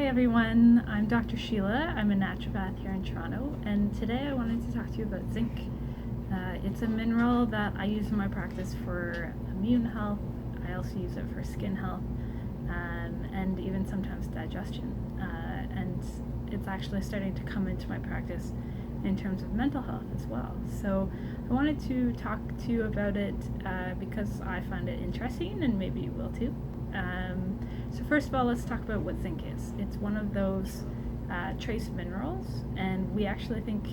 Hi everyone, I'm Dr. Sheila. I'm a naturopath here in Toronto, and today I wanted to talk to you about zinc. It's a mineral that I use in my practice for immune health. I also use it for skin health, and even sometimes digestion. And it's actually starting to come into my practice in terms of mental health as well. So I wanted to talk to you about it because I find it interesting, and maybe you will too. So first of all, let's talk about what zinc is. It's one of those trace minerals, and we actually think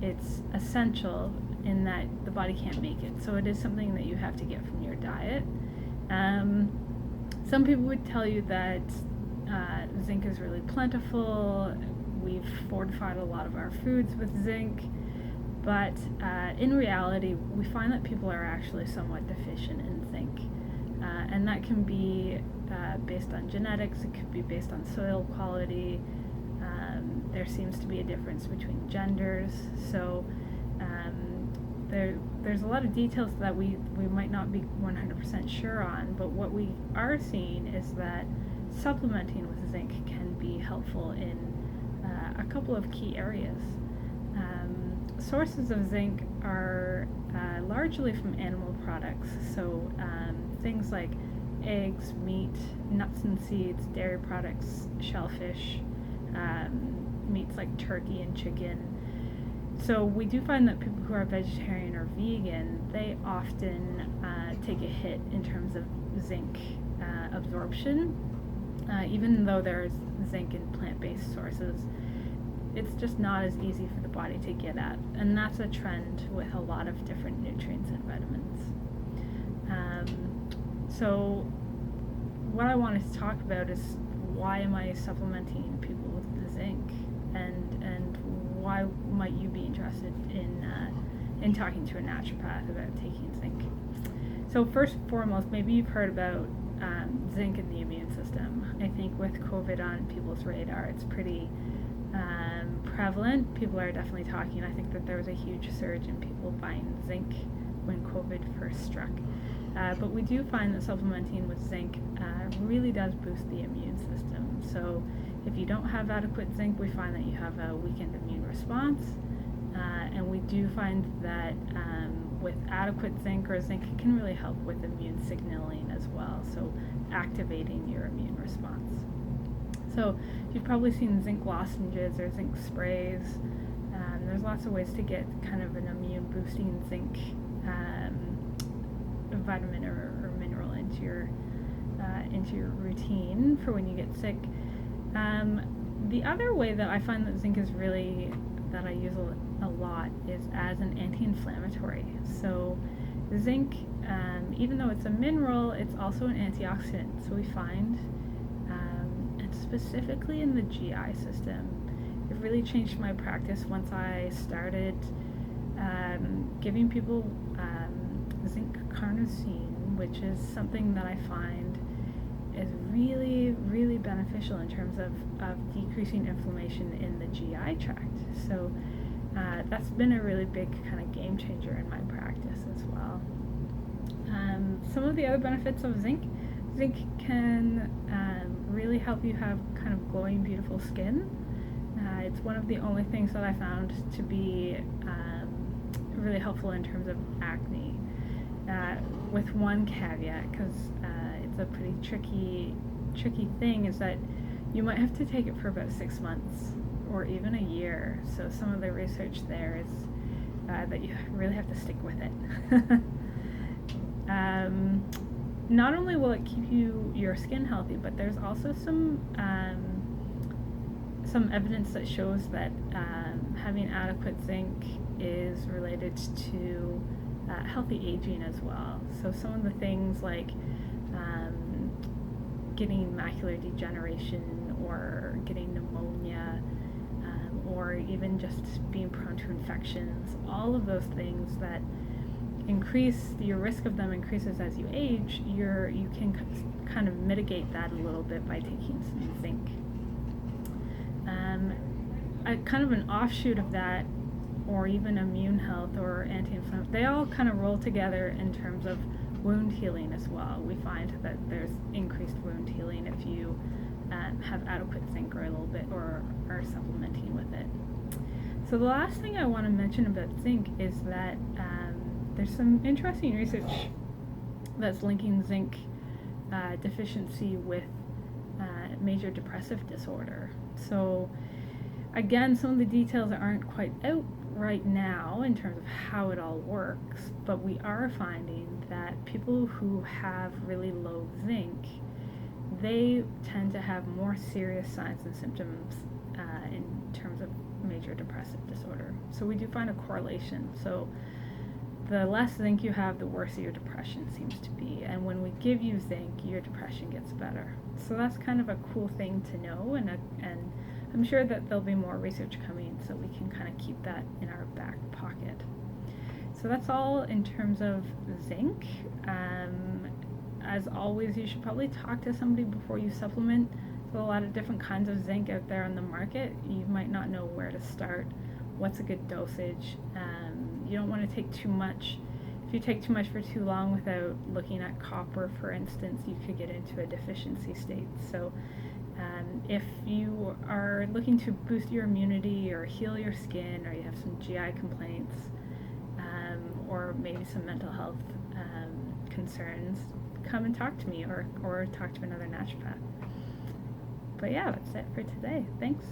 it's essential in that the body can't make it. So it is something that you have to get from your diet. Some people would tell you that zinc is really plentiful. We've fortified a lot of our foods with zinc, but in reality, we find that people are actually somewhat deficient in zinc. And that can be based on genetics, it could be based on soil quality. There seems to be a difference between genders. So there's a lot of details that we might not be 100% sure on, but what we are seeing is that supplementing with zinc can be helpful in a couple of key areas. Sources of zinc are largely from animal products, so things like eggs, meat, nuts and seeds, dairy products, shellfish, meats like turkey and chicken. So we do find that people who are vegetarian or vegan, they often take a hit in terms of zinc absorption. Even though there's zinc in plant-based sources, it's just not as easy for the body to get at, and that's a trend with a lot of different nutrients and vitamins. So what I wanted to talk about is why am I supplementing people with the zinc, and why might you be interested in talking to a naturopath about taking zinc. So first and foremost, maybe you've heard about zinc in the immune system. I think with COVID on people's radar, it's pretty prevalent. People are definitely talking. I think that there was a huge surge in people buying zinc when COVID first struck. But we do find that supplementing with zinc really does boost the immune system. So if you don't have adequate zinc, we find that you have a weakened immune response. And we do find that with adequate zinc, or zinc can really help with immune signaling as well, so activating your immune response. So you've probably seen zinc lozenges or zinc sprays. There's lots of ways to get kind of an immune boosting zinc vitamin or mineral into your routine for when you get sick. The other way that I find that zinc is really, that I use a lot, is as an anti-inflammatory. So zinc, even though it's a mineral, it's also an antioxidant. So we find, and specifically in the GI system, it really changed my practice once I started giving people zinc carnosine, which is something that I find is really, really beneficial in terms of decreasing inflammation in the GI tract. So that's been a really big kind of game changer in my practice as well. Some of the other benefits of zinc can really help you have kind of glowing, beautiful skin. It's one of the only things that I found to be really helpful in terms of acne. With one caveat, because it's a pretty tricky thing, is that you might have to take it for about 6 months or even a year. So some of the research there is that you really have to stick with it. Not only will it keep your skin healthy, but there's also some evidence that shows that having adequate zinc is related to healthy aging as well. So some of the things like getting macular degeneration or getting pneumonia, or even just being prone to infections, all of those things that increase, your risk of them increases as you age, you can kind of mitigate that a little bit by taking some zinc. Kind of an offshoot of that, or even immune health or anti-inflammatory, they all kind of roll together in terms of wound healing as well. We find that there's increased wound healing if you have adequate zinc or a little bit, or are supplementing with it. So the last thing I want to mention about zinc is that there's some interesting research that's linking zinc deficiency with major depressive disorder. So again, some of the details aren't quite out right now in terms of how it all works, but we are finding that people who have really low zinc, they tend to have more serious signs and symptoms in terms of major depressive disorder. So we do find a correlation. So the less zinc you have, the worse your depression seems to be. And when we give you zinc, your depression gets better. So that's kind of a cool thing to know, and I'm sure that there'll be more research coming so we can kind of keep that in our back pocket. So that's all in terms of zinc. As always, you should probably talk to somebody before you supplement. There's a lot of different kinds of zinc out there on the market. You might not know where to start, what's a good dosage. You don't want to take too much. If you take too much for too long without looking at copper, for instance, you could get into a deficiency state. So if you are looking to boost your immunity or heal your skin, or you have some GI complaints, or maybe some mental health concerns, come and talk to me, or talk to another naturopath. But yeah, that's it for today. Thanks.